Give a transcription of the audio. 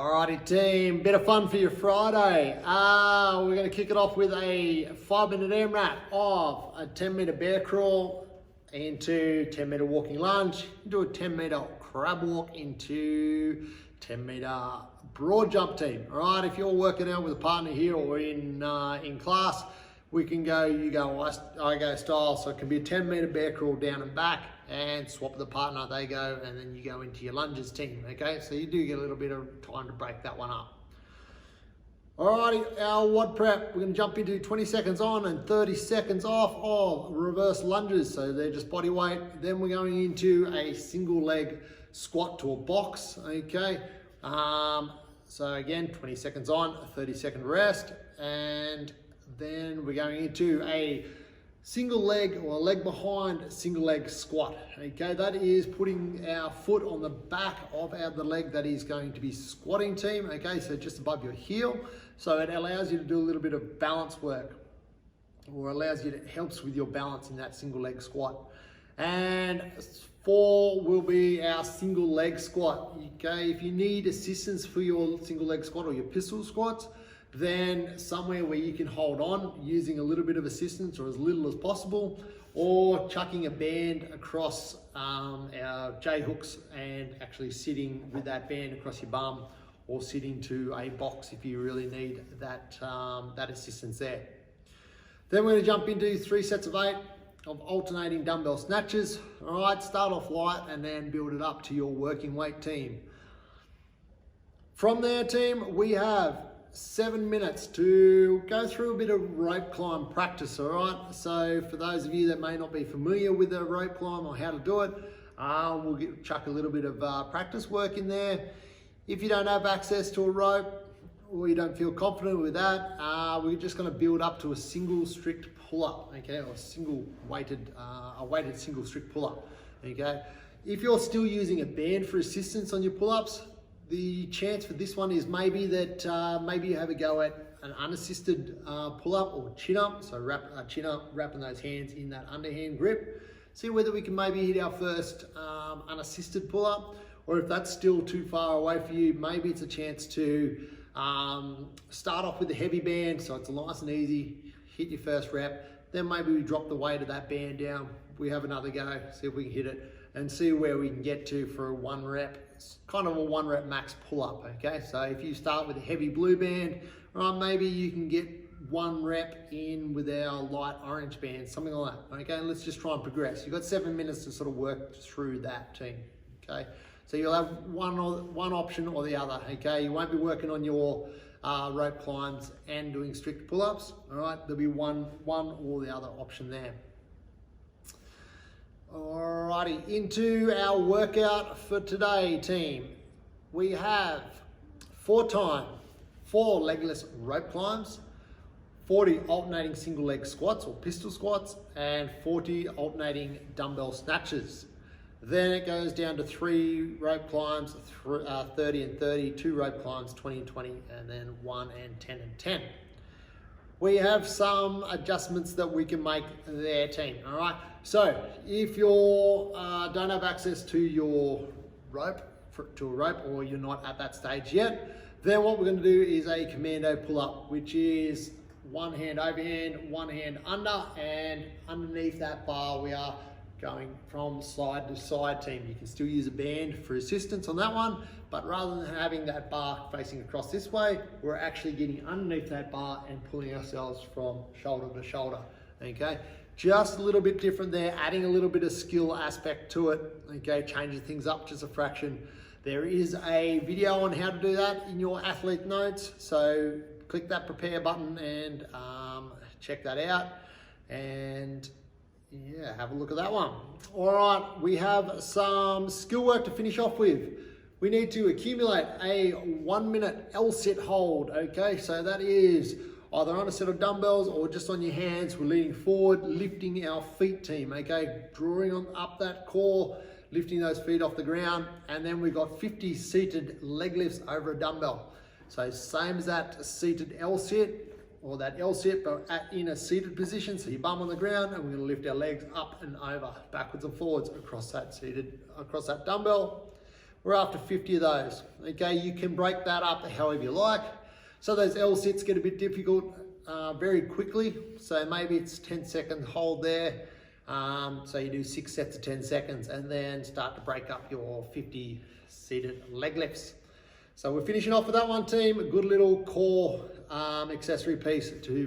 Alrighty team, bit of fun for your Friday. We're going to kick it off with a 5-minute AMRAP of a 10-meter bear crawl into 10-meter walking lunge, into a 10-meter crab walk into 10-meter broad jump team. Alright, if you're working out with a partner here or in class, we can go, you go, I go style. So it can be a 10-meter bear crawl down and back and swap the partner, they go, and then you go into your lunges team, okay? So you do get a little bit of time to break that one up. Alrighty, our WOD prep, we're gonna jump into 20 seconds on and 30 seconds off of reverse lunges. So they're just body weight. Then we're going into a single leg squat to a box, okay? So again, 20 seconds on, a 30-second rest, and then we're going into a single leg or leg behind single leg squat. Okay, that is putting our foot on the back of the leg that is going to be squatting team. Okay, so just above your heel. So it allows you to do a little bit of balance work, or helps with your balance in that single leg squat. And 4 will be our single leg squat. Okay, if you need assistance for your single leg squat or your pistol squats, then somewhere where you can hold on using a little bit of assistance or as little as possible, or chucking a band across our J hooks and actually sitting with that band across your bum, or sitting to a box if you really need that, that assistance there. Then we're going to jump into 3 sets of 8 of alternating dumbbell snatches. All right, start off light and then build it up to your working weight team. From there, team, we have 7 minutes to go through a bit of rope climb practice, all right? So for those of you that may not be familiar with a rope climb or how to do it, we'll chuck a little bit of practice work in there. If you don't have access to a rope or you don't feel confident with that, we're just gonna build up to a single strict pull-up, okay? Or a weighted single strict pull-up, okay? If you're still using a band for assistance on your pull-ups, the chance for this one is maybe that maybe you have a go at an unassisted pull-up or chin-up. So wrapping those hands in that underhand grip. See whether we can maybe hit our first unassisted pull-up, or if that's still too far away for you, maybe it's a chance to start off with a heavy band, so it's nice and easy, hit your first rep, then maybe we drop the weight of that band down, we have another go, see if we can hit it, and see where we can get to for a 1 rep. It's kind of a 1 rep max pull-up, okay? So if you start with a heavy blue band, right, maybe you can get 1 rep in with our light orange band, something like that, okay? And let's just try and progress. You've got 7 minutes to sort of work through that team, okay? So you'll have one option or the other, okay? You won't be working on your rope climbs and doing strict pull-ups, all right? There'll be one or the other option there. Alrighty, into our workout for today, team. We have 4 legless rope climbs, 40 alternating single leg squats or pistol squats, and 40 alternating dumbbell snatches. Then it goes down to 3 rope climbs, 30 and 30, 2 rope climbs, 20 and 20, and then 1 and 10 and 10. We have some adjustments that we can make there, team, all right? So if you don't have access to your rope, or you're not at that stage yet, then what we're gonna do is a commando pull-up, which is 1 hand overhand, 1 hand under, and underneath that bar we are going from side to side, team. You can still use a band for assistance on that one, but rather than having that bar facing across this way, we're actually getting underneath that bar and pulling ourselves from shoulder to shoulder, okay? Just a little bit different there, adding a little bit of skill aspect to it, okay? Changing things up just a fraction. There is a video on how to do that in your athlete notes, so click that prepare button and check that out. And yeah, have a look at that one. All right, we have some skill work to finish off with. We need to accumulate a 1 minute L-sit hold, okay? So that is either on a set of dumbbells or just on your hands. We're leaning forward, lifting our feet, team, okay? Drawing up that core, lifting those feet off the ground, and then we've got 50 seated leg lifts over a dumbbell. So same as that seated L-sit, or that L-sit, but in a seated position, so your bum on the ground, and we're gonna lift our legs up and over, backwards and forwards across that dumbbell. we're after 50 of those. Okay, you can break that up however you like. So those L sits get a bit difficult very quickly. So maybe it's 10-second hold there. So you do 6 sets of 10 seconds and then start to break up your 50 seated leg lifts. So we're finishing off with that one, team. A good little core accessory piece to